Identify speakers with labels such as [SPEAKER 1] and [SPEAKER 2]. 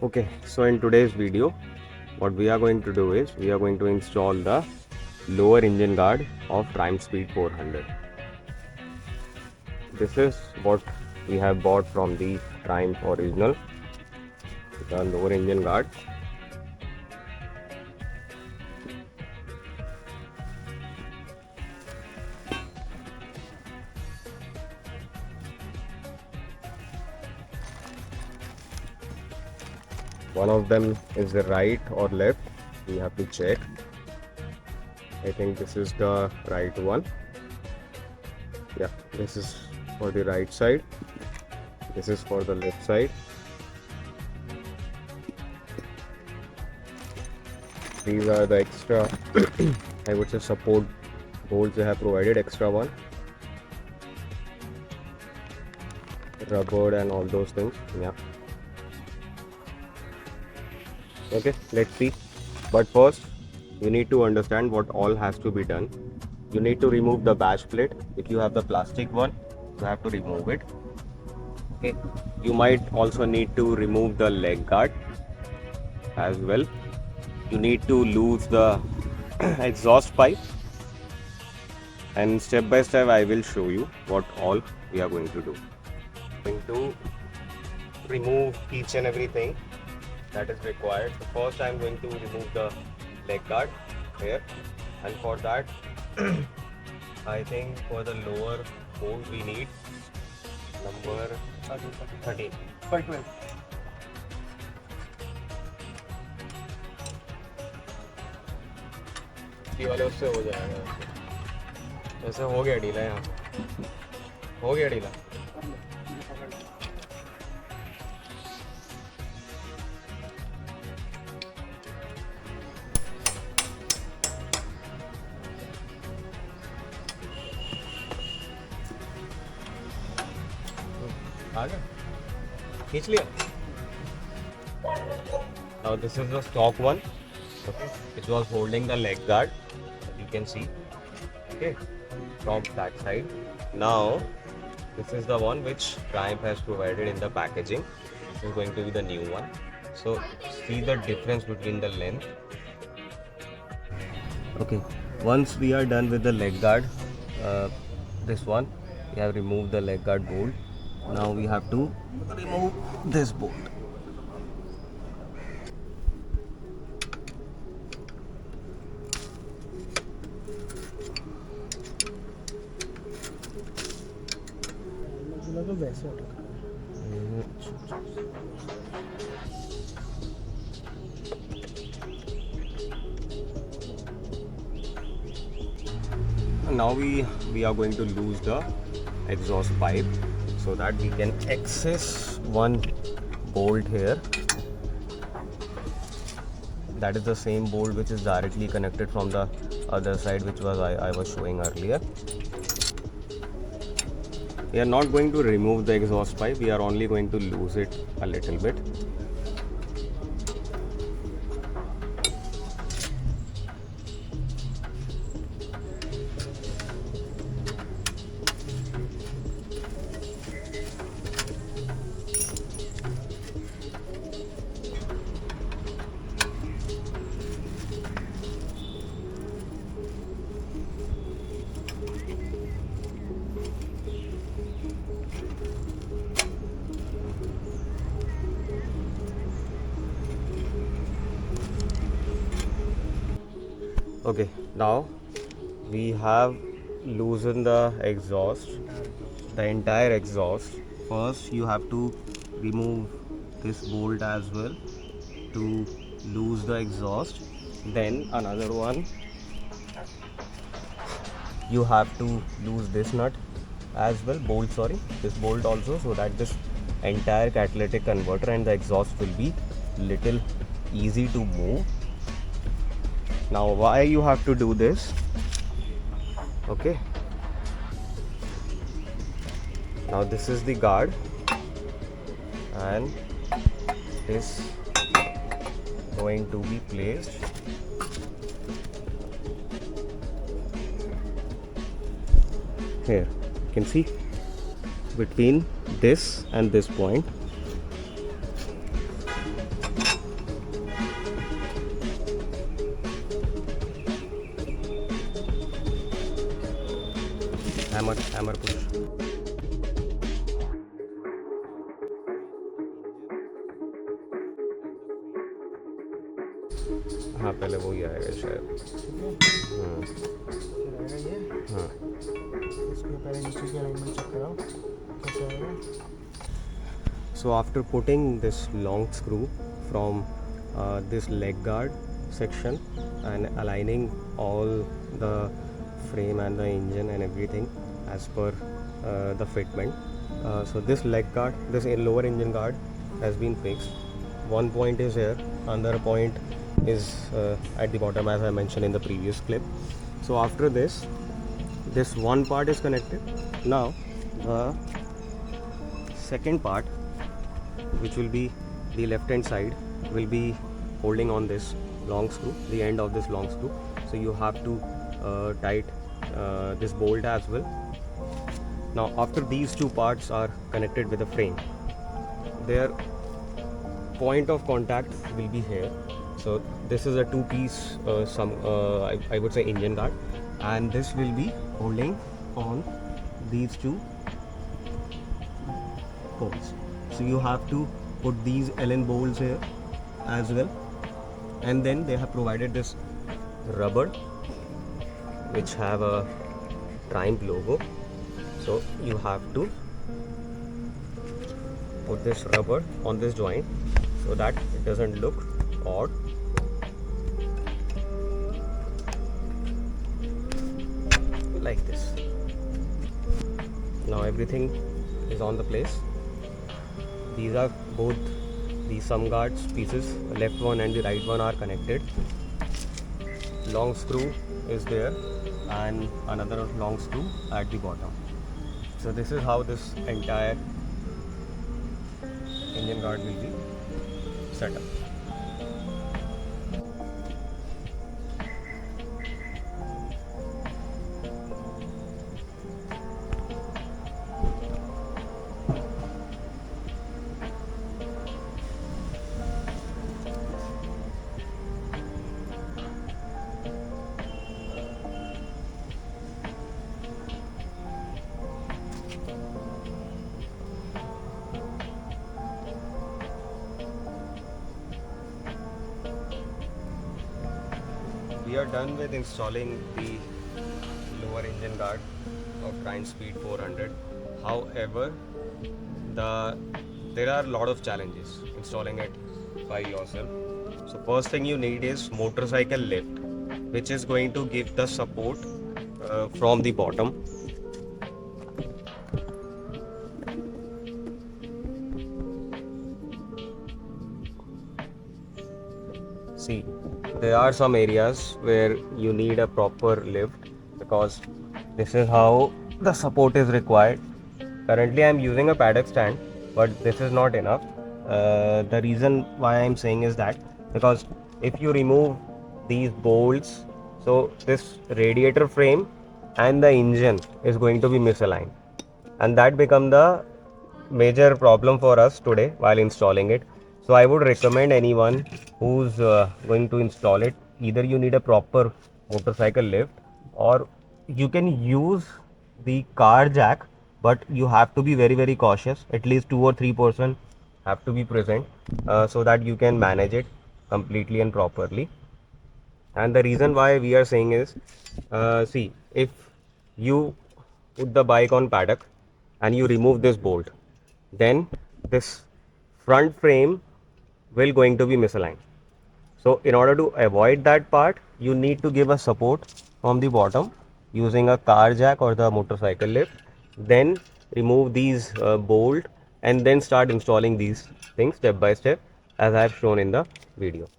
[SPEAKER 1] Okay, so in today's video, what we are going to do is we are going to install the lower engine guard of Triumph Speed 400. This is what we have bought from the Triumph original, the lower engine guard. One of them is the right or left, we have to check. I think this is the right one. Yeah, this is for the right side, this is for the left side. These are the extra I would say support bolts they have provided, extra one, rubber and all those things. Yeah, okay, let's see. But first you need to understand what all has to be done. You need to remove the bash plate. If you have the plastic one, you have to remove it. Okay, you might also need to remove the leg guard as well. You need to lose the exhaust pipe, and step by step I will show you what all we are going to do. Going to remove each and everything that is required. So first I am going to remove the leg guard here, and for that I think for the lower bolt we need number 13 by 12. ये वाले उससे हो जाएगा, ऐसे हो गया ढीला, यहाँ हो गया ढीला. आ गया, खींच लिया. Now this is the stock one, okay, which was holding the leg guard, as you can see, okay, from that side. Now this is the one which Triumph has provided in the packaging. This is going to be the new one. So see the difference between the length. Okay, once we are done with the leg guard, this one, we have removed the leg guard bolt. Now we have to remove this bolt. Now we are going to lose the exhaust pipe so that we can access one bolt here. That is the same bolt which is directly connected from the other side, which was I was showing earlier. We are not going to remove the exhaust pipe, we are only going to lose it a little bit. Okay, now we have loosened the exhaust, the entire exhaust. First you have to remove this bolt as well to lose the exhaust. Then another one, you have to lose this nut as well, bolt, sorry, this bolt also, so that this entire catalytic converter and the exhaust will be little easy to move. Now why you have to do this? Okay, now this is the guard and this going to be placed here. You can see between this and this point. hammer push. हाँ पहले वो ही आएगा शायद.
[SPEAKER 2] फिर आएगा ये.
[SPEAKER 1] हाँ.
[SPEAKER 2] इसको पहले नीचे की अलाइनमेंट चेक कराओ कैसे आएगा.
[SPEAKER 1] So after putting this long screw from this leg guard section and aligning all the frame and the engine and everything as per the fitment, so this leg guard, this lower engine guard has been fixed. One point is here, another point is at the bottom, as I mentioned in the previous clip. So after this one part is connected. Now the second part, which will be the left hand side, will be holding on this long screw, the end of this long screw. So you have to tight this bolt as well. Now after these two parts are connected with the frame, their point of contact will be here. So this is a two-piece I would say engine guard, and this will be holding on these two poles. So you have to put these Allen bolts here as well, and then they have provided this rubber which have a Triumph logo. So you have to put this rubber on this joint so that it doesn't look odd. Like this. Now everything is on the place. These are both the sum guards pieces, the left one and the right one are connected. Long screw is there and another long screw at the bottom. So this is how this entire engine guard will be set up. We are done with installing the lower engine guard of Triumph Speed 400. However, there are a lot of challenges installing it by yourself. So first thing you need is motorcycle lift, which is going to give the support from the bottom. See, there are some areas where you need a proper lift because this is how the support is required. Currently I am using a paddock stand, but this is not enough. The reason why I am saying is that because if you remove these bolts, so this radiator frame and the engine is going to be misaligned, and that become the major problem for us today while installing it. So I would recommend anyone who's going to install it, either you need a proper motorcycle lift or you can use the car jack, but you have to be very cautious. At least 2 or 3% have to be present so that you can manage it completely and properly. And the reason why we are saying is, see, if you put the bike on paddock and you remove this bolt, then this front frame will going to be misaligned. So in order to avoid that part, you need to give a support from the bottom using a car jack or the motorcycle lift, then remove these bolt and then start installing these things step by step as I have shown in the video.